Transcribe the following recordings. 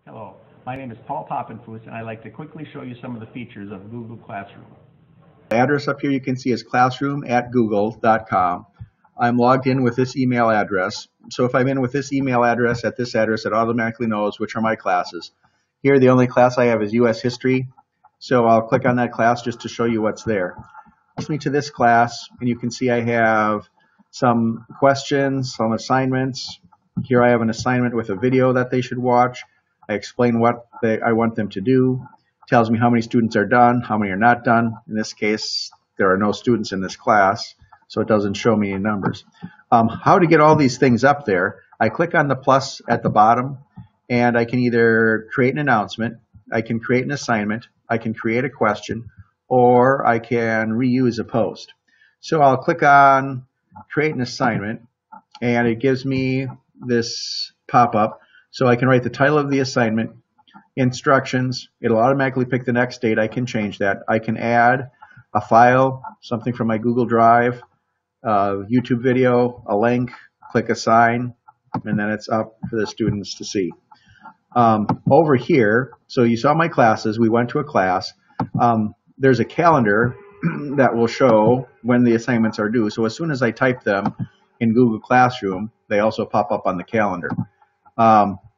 Hello, my name is Paul Poppenfuss, and I'd like to quickly show you some of the features of Google Classroom. The address up here you can see is classroom@google.com. I'm logged in with this email address. So if I'm in with this email address at this address, it automatically knows which are my classes. Here, the only class I have is U.S. History. So I'll click on that class just to show you what's there. It takes me to this class, and you can see I have some questions, some assignments. Here I have an assignment with a video that they should watch. I explain what I want them to do. Tells me how many students are done, how many are not done. In this case, there are no students in this class, so it doesn't show me any numbers. How to get all these things up there, I click on the plus at the bottom, and I can either create an announcement, I can create an assignment, I can create a question, or I can reuse a post. So I'll click on create an assignment, and it gives me this pop-up. So I can write the title of the assignment, instructions. It'll automatically pick the next date. I can change that. I can add a file, something from my Google Drive, a YouTube video, a link, click assign, and then it's up for the students to see. Over here, so you saw my classes. We went to a class. There's a calendar that will show when the assignments are due. So as soon as I type them in Google Classroom, they also pop up on the calendar.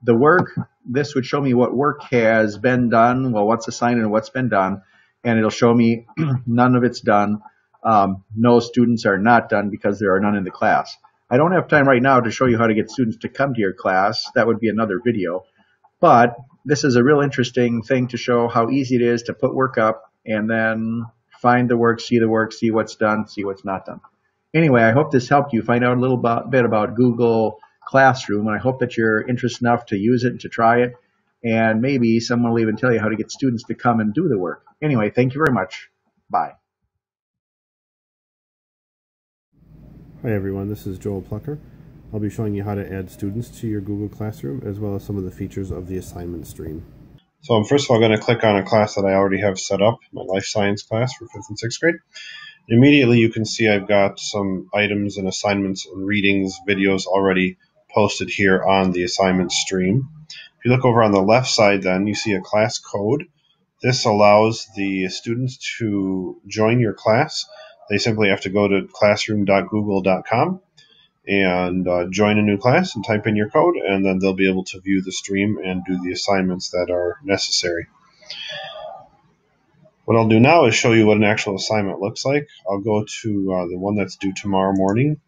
The work, this would show me what work has been done, well, what's assigned and what's been done, and it'll show me none of it's done. No students are not done because there are none in the class. I don't have time right now to show you how to get students to come to your class. That would be another video. But this is a real interesting thing to show how easy it is to put work up and then find the work, see what's done, see what's not done. Anyway, I hope this helped you find out a little bit about Google Classroom, and I hope that you're interested enough to use it and to try it, and maybe someone will even tell you how to get students to come and do the work. Anyway, thank you very much. Bye. Hi everyone, this is Joel Plucker. I'll be showing you how to add students to your Google Classroom as well as some of the features of the assignment stream. So I'm first of all going to click on a class that I already have set up, my life science class for 5th and 6th grade. Immediately you can see I've got some items and assignments and readings, videos already posted here on the assignment stream. If you look over on the left side then, you see a class code. This allows the students to join your class. They simply have to go to classroom.google.com and join a new class and type in your code, and then they'll be able to view the stream and do the assignments that are necessary. What I'll do now is show you what an actual assignment looks like. I'll go to the one that's due tomorrow morning,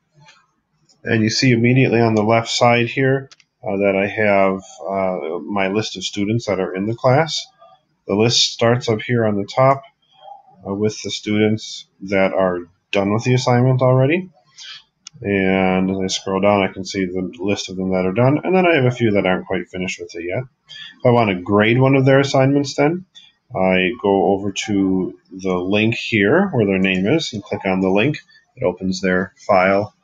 and you see immediately on the left side here that I have my list of students that are in the class. The list starts up here on the top with the students that are done with the assignment already. And as I scroll down, I can see the list of them that are done. And then I have a few that aren't quite finished with it yet. If I want to grade one of their assignments then, I go over to the link here where their name is and click on the link. It opens their file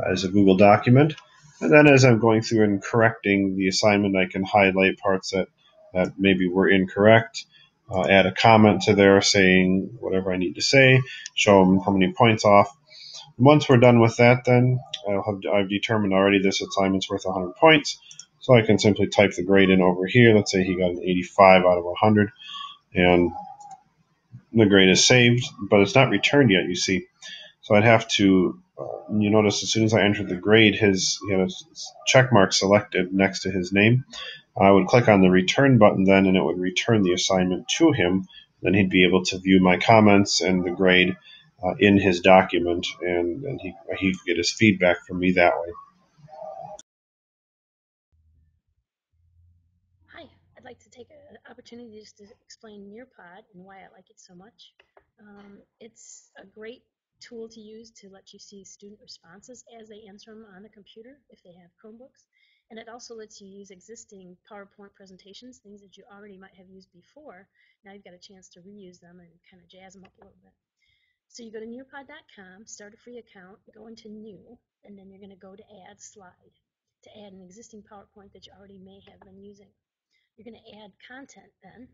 as a Google document. And then as I'm going through and correcting the assignment, I can highlight parts that maybe were incorrect, add a comment to there saying whatever I need to say, show them how many points off. Once we're done with that, then I've determined already this assignment's worth 100 points, so I can simply type the grade in over here. Let's say he got an 85 out of 100, and the grade is saved, but it's not returned yet, you see. So I'd have to, you notice as soon as I entered the grade, he had a check mark selected next to his name. I would click on the return button then, and it would return the assignment to him. Then he'd be able to view my comments and the grade in his document, and he could get his feedback from me that way. Hi, I'd like to take an opportunity just to explain Nearpod and why I like it so much. It's a great tool to use to let you see student responses as they answer them on the computer if they have Chromebooks. And it also lets you use existing PowerPoint presentations, things that you already might have used before. Now you've got a chance to reuse them and kind of jazz them up a little bit. So you go to nearpod.com, start a free account, go into New, and then you're going to go to Add Slide to add an existing PowerPoint that you already may have been using. You're going to add content then,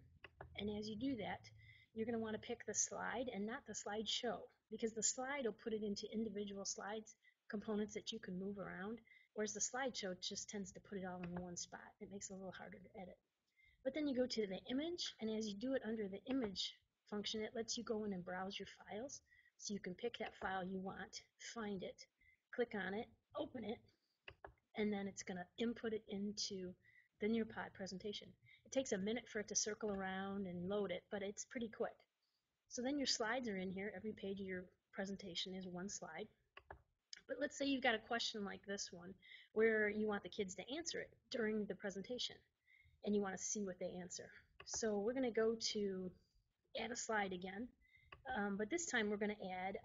and as you do that, you're going to want to pick the slide and not the slideshow, because the slide will put it into individual slides, components that you can move around, whereas the slideshow just tends to put it all in one spot. It makes it a little harder to edit. But then you go to the image, and as you do it under the image function, it lets you go in and browse your files. So you can pick that file you want, find it, click on it, open it, and then it's going to input it into the Nearpod presentation. It takes a minute for it to circle around and load it, but it's pretty quick. So then your slides are in here. Every page of your presentation is one slide. But let's say you've got a question like this one where you want the kids to answer it during the presentation and you want to see what they answer. So we're going to go to add a slide again, but this time we're going to add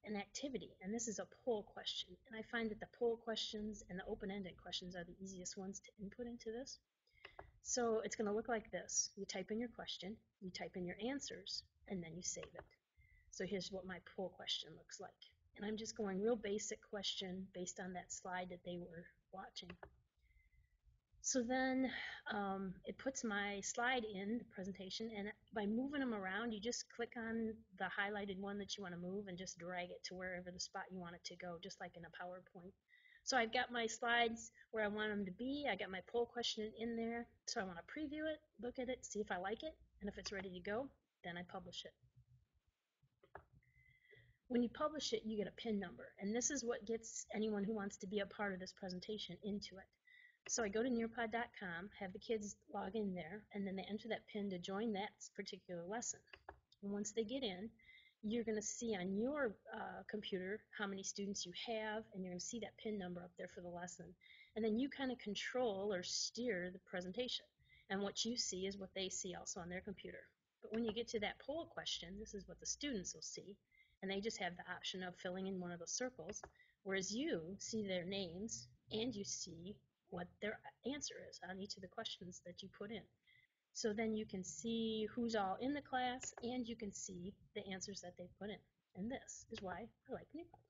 an activity, and this is a poll question. And I find that the poll questions and the open-ended questions are the easiest ones to input into this. So it's going to look like this. You type in your question, you type in your answers, and then you save it. So here's what my poll question looks like. And I'm just going real basic question based on that slide that they were watching. So then it puts my slide in the presentation, and by moving them around, you just click on the highlighted one that you want to move and just drag it to wherever the spot you want it to go, just like in a PowerPoint. So I've got my slides where I want them to be. I got my poll question in there. So I want to preview it, look at it, see if I like it, and if it's ready to go, then I publish it. When you publish it, you get a PIN number, and this is what gets anyone who wants to be a part of this presentation into it. So I go to nearpod.com, have the kids log in there, and then they enter that PIN to join that particular lesson. And once they get in, you're going to see on your computer how many students you have, and you're going to see that PIN number up there for the lesson. And then you kind of control or steer the presentation. And what you see is what they see also on their computer. But when you get to that poll question, this is what the students will see. And they just have the option of filling in one of those circles, whereas you see their names and you see what their answer is on each of the questions that you put in. So then you can see who's all in the class and you can see the answers that they put in. And this is why I like Nearpod.